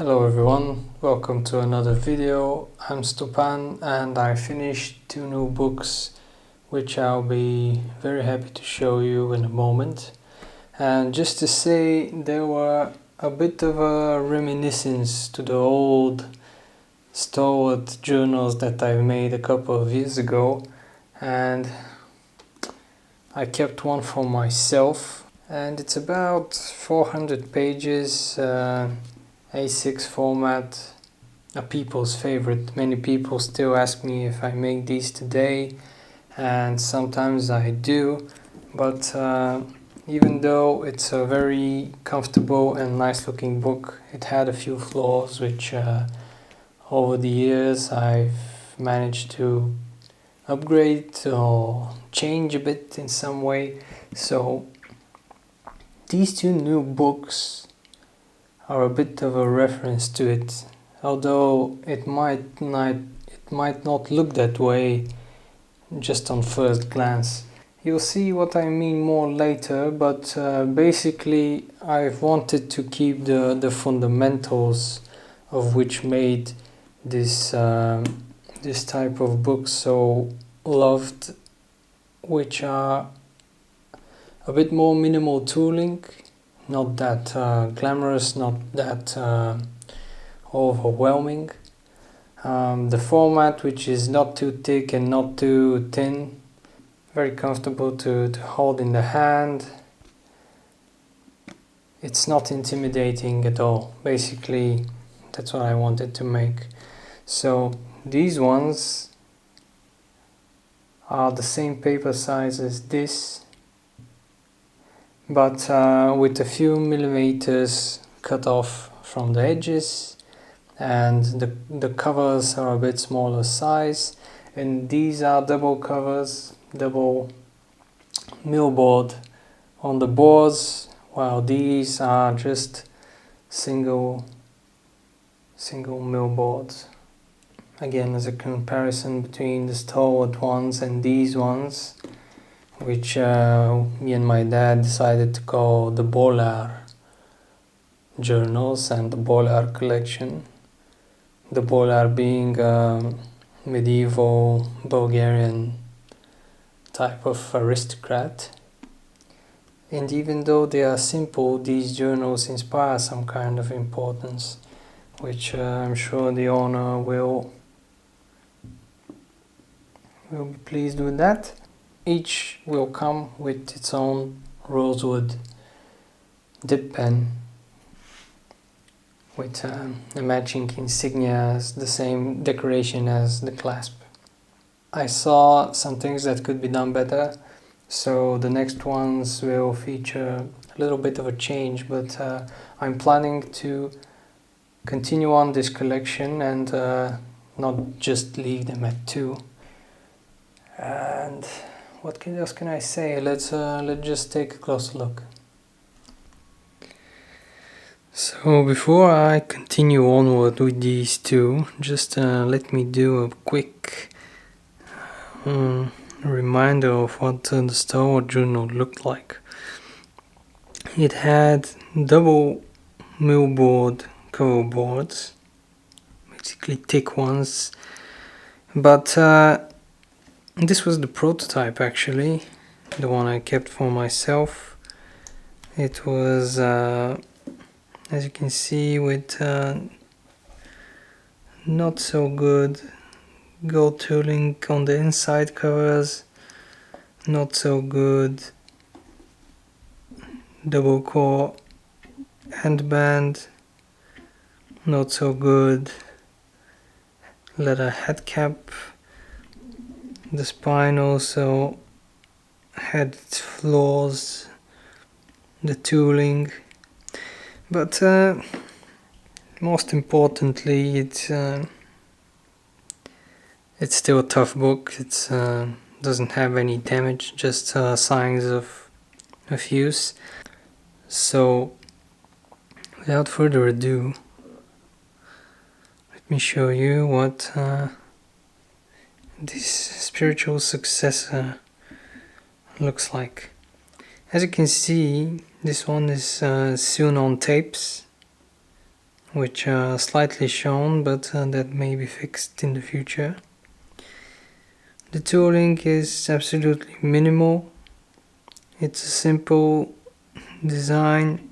Hello everyone, welcome to another video. I'm Stopan and I finished 2 new books which I'll be very happy to show you in a moment. And just to say, they were a bit of a reminiscence to the old STALWART journals that I made a couple of years ago, and I kept one for myself, and it's about 400 pages, A6 format, a people's favorite. Many people still ask me if I make these today, and sometimes I do, but even though it's a very comfortable and nice looking book, it had a few flaws which over the years I've managed to upgrade or change a bit in some way. So these 2 new books are a bit of a reference to it, although it might not look that way just on first glance. You'll see what I mean more later, but basically I've wanted to keep the fundamentals of which made this this type of books so loved, which are a bit more minimal tooling, not that glamorous, not that overwhelming. The format, which is not too thick and not too thin, very comfortable to hold in the hand. It's not intimidating at all. Basically, that's what I wanted to make. So these ones are the same paper size as this, but with a few millimeters cut off from the edges, and the covers are a bit smaller size, and these are double covers, double millboard on the boards, while these are just single millboards. Again, as a comparison between the STALWART ones and these ones, which me and my dad decided to call the Bolyar journals and the Bolyar collection. The Bolyar being a medieval Bulgarian type of aristocrat. And even though they are simple, these journals inspire some kind of importance, which I'm sure the owner will be pleased with that. Each will come with its own Rosewood Dip Pen with a matching insignia, as the same decoration as the clasp. I saw some things that could be done better, so the next ones will feature a little bit of a change, but I'm planning to continue on this collection and not just leave them at 2. And what else can I say? Let's just take a closer look. So before I continue onward with these 2, just let me do a quick reminder of what the STALWART journal looked like. It had double millboard cover boards, basically thick ones, but this was the prototype actually, the one I kept for myself. It was, as you can see, with not so good gold tooling on the inside covers, not so good double core handband, not so good leather head cap. The spine also had its flaws, the tooling, but most importantly, it's still a tough book. It doesn't have any damage, just signs of use. So without further ado, let me show you what this spiritual successor looks like. As you can see, this one is sewn on tapes which are slightly shown, but that may be fixed in the future. The tooling is absolutely minimal. It's a simple design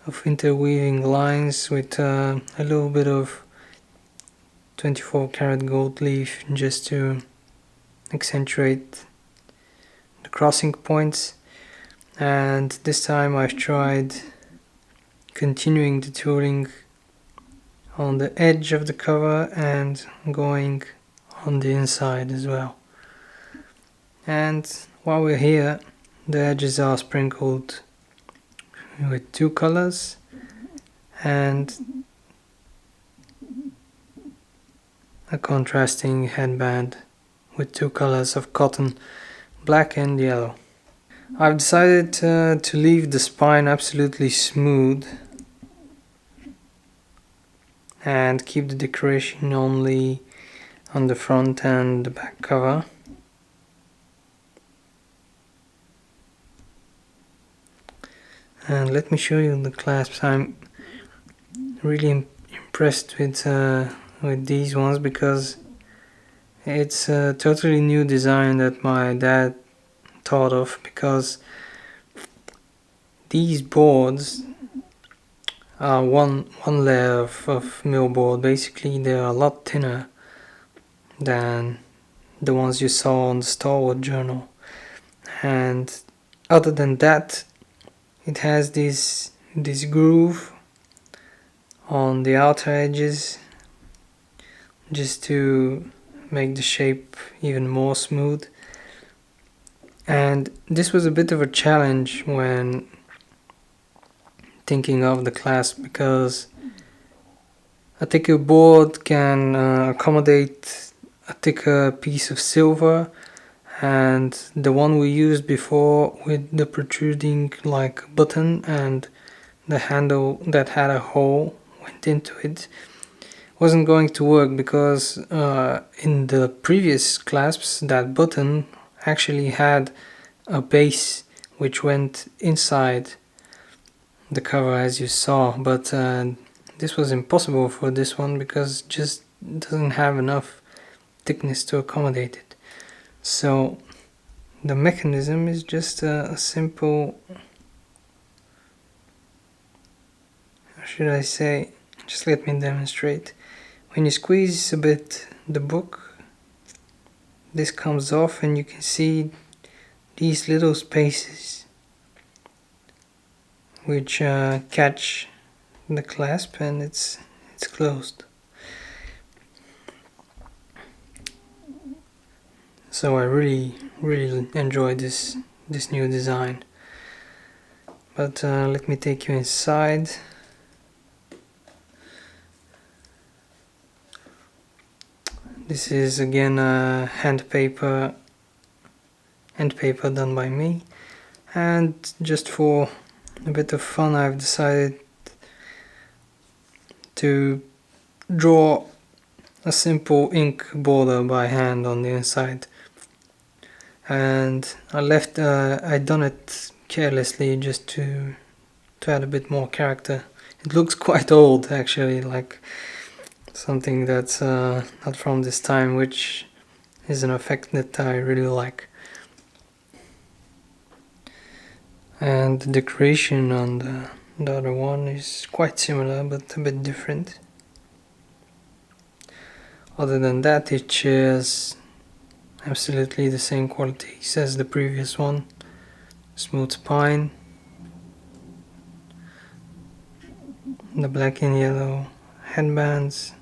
of interweaving lines with a little bit of 24 karat gold leaf just to accentuate the crossing points. And this time I've tried continuing the tooling on the edge of the cover and going on the inside as well. And while we're here, the edges are sprinkled with two colors and a contrasting headband with two colors of cotton, black and yellow. I've decided to leave the spine absolutely smooth and keep the decoration only on the front and the back cover. And let me show you the clasps. I'm really impressed with these ones because it's a totally new design that my dad thought of, because these boards are one layer of millboard. Basically they are a lot thinner than the ones you saw on the STALWART journal, and other than that it has this groove on the outer edges just to make the shape even more smooth. And this was a bit of a challenge when thinking of the clasp, because a thicker board can accommodate a thicker piece of silver, and the one we used before with the protruding like button and the handle that had a hole went into it wasn't going to work, because in the previous clasps that button actually had a base which went inside the cover as you saw, but this was impossible for this one because it just doesn't have enough thickness to accommodate it. So the mechanism is just a simple, how should I say, just let me demonstrate. When you squeeze a bit the book, this comes off and you can see these little spaces which catch the clasp, and it's closed. So I really enjoy this new design. But let me take you inside. This is again hand paper done by me, and just for a bit of fun I've decided to draw a simple ink border by hand on the inside, and I done it carelessly just to add a bit more character. It looks quite old actually, like something that's not from this time, which is an effect that I really like. And the decoration on the other one is quite similar but a bit different. Other than that, it shares absolutely the same qualities as the previous one. Smooth spine, the black and yellow headbands,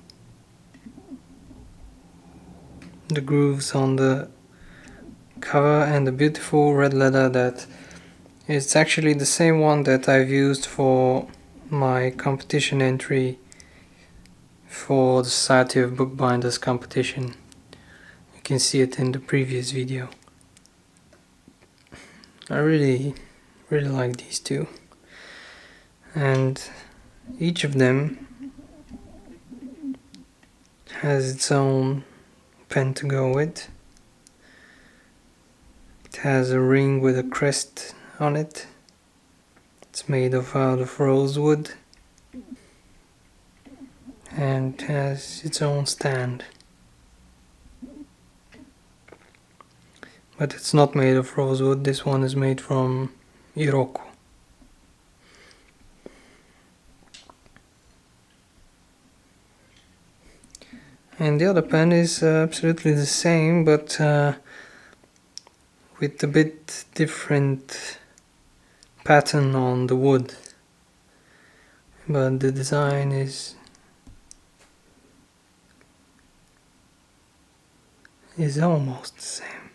the grooves on the cover, and the beautiful red leather that is actually the same one that I've used for my competition entry for the Society of Bookbinders competition. You can see it in the previous video. I really like these two, and each of them has its own pen to go with. It has a ring with a crest on it. It's made out of rosewood, and has its own stand. But it's not made of rosewood, this one is made from iroko. And the other pen is absolutely the same, but with a bit different pattern on the wood. But the design is almost the same.